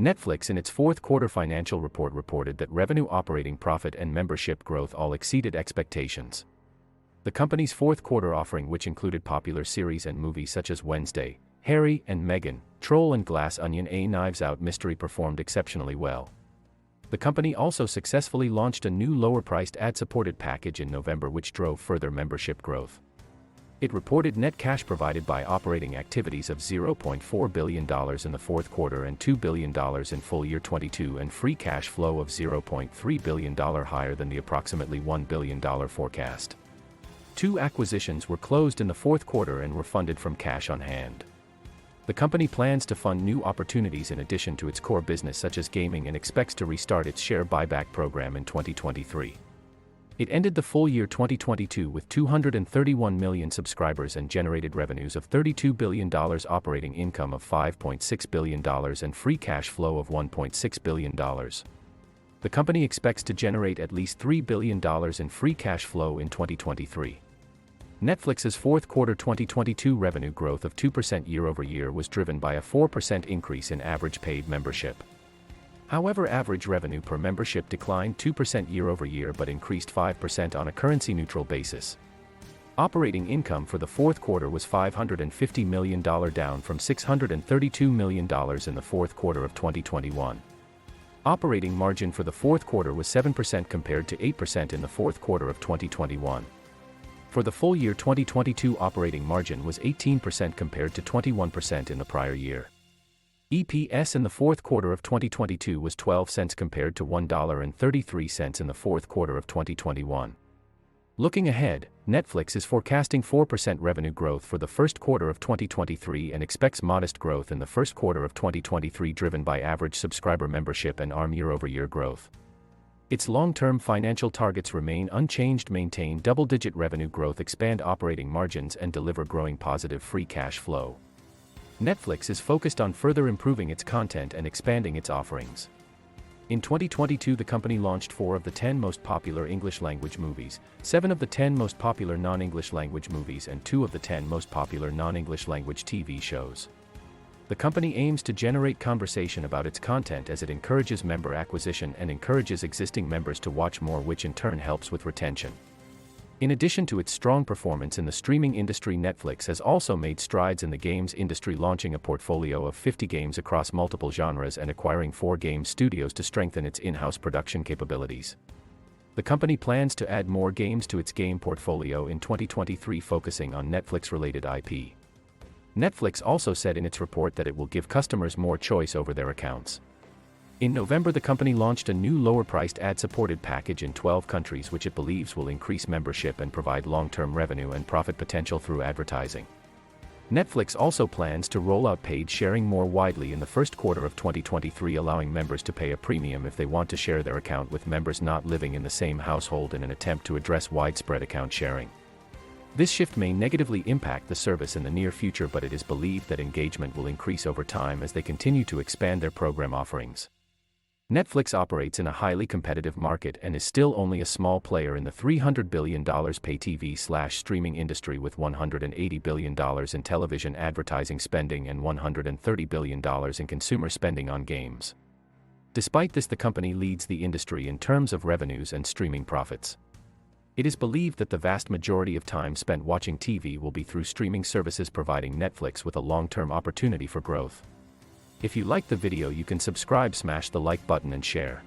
Netflix in its fourth quarter financial report reported that revenue, operating profit, and membership growth all exceeded expectations. The company's fourth quarter offering, which included popular series and movies such as Wednesday, Harry and Meghan, Troll and Glass Onion: A Knives Out Mystery, performed exceptionally well. The company also successfully launched a new lower-priced ad-supported package in November, which drove further membership growth. It reported net cash provided by operating activities of $0.4 billion in the fourth quarter and $2 billion in full year 2022, and free cash flow of $0.3 billion, higher than the approximately $1 billion forecast. 2 acquisitions were closed in the fourth quarter and were funded from cash on hand. The company plans to fund new opportunities in addition to its core business such as gaming, and expects to restart its share buyback program in 2023. It ended the full year 2022 with 231 million subscribers and generated revenues of $32 billion, operating income of $5.6 billion, and free cash flow of $1.6 billion. The company expects to generate at least $3 billion in free cash flow in 2023. Netflix's fourth quarter 2022 revenue growth of 2% year-over-year was driven by a 4% increase in average paid membership. However, average revenue per membership declined 2% year-over-year but increased 5% on a currency-neutral basis. Operating income for the fourth quarter was $550 million, down from $632 million in the fourth quarter of 2021. Operating margin for the fourth quarter was 7% compared to 8% in the fourth quarter of 2021. For the full year 2022, operating margin was 18% compared to 21% in the prior year. EPS in the fourth quarter of 2022 was 12 cents compared to $1.33 in the fourth quarter of 2021. Looking ahead, Netflix is forecasting 4% revenue growth for the first quarter of 2023 and expects modest growth in the first quarter of 2023, driven by average subscriber membership and ARM year-over-year growth. Its long-term financial targets remain unchanged: maintain double-digit revenue growth, expand operating margins, and deliver growing positive free cash flow. Netflix is focused on further improving its content and expanding its offerings. In 2022, the company launched 4 of the 10 most popular English-language movies, 7 of the 10 most popular non-English language movies, and 2 of the 10 most popular non-English language TV shows. The company aims to generate conversation about its content as it encourages member acquisition and encourages existing members to watch more, which in turn helps with retention. In addition to its strong performance in the streaming industry, Netflix has also made strides in the games industry, launching a portfolio of 50 games across multiple genres and acquiring 4 game studios to strengthen its in-house production capabilities. The company plans to add more games to its game portfolio in 2023, focusing on Netflix-related IP. Netflix also said in its report that it will give customers more choice over their accounts. In November, the company launched a new lower-priced ad-supported package in 12 countries, which it believes will increase membership and provide long-term revenue and profit potential through advertising. Netflix also plans to roll out paid sharing more widely in the first quarter of 2023, allowing members to pay a premium if they want to share their account with members not living in the same household, in an attempt to address widespread account sharing. This shift may negatively impact the service in the near future, but it is believed that engagement will increase over time as they continue to expand their program offerings. Netflix operates in a highly competitive market and is still only a small player in the $300 billion pay TV/streaming industry, with $180 billion in television advertising spending and $130 billion in consumer spending on games. Despite this, the company leads the industry in terms of revenues and streaming profits. It is believed that the vast majority of time spent watching TV will be through streaming services, providing Netflix with a long-term opportunity for growth. If you liked the video, you can subscribe, smash the like button, and share.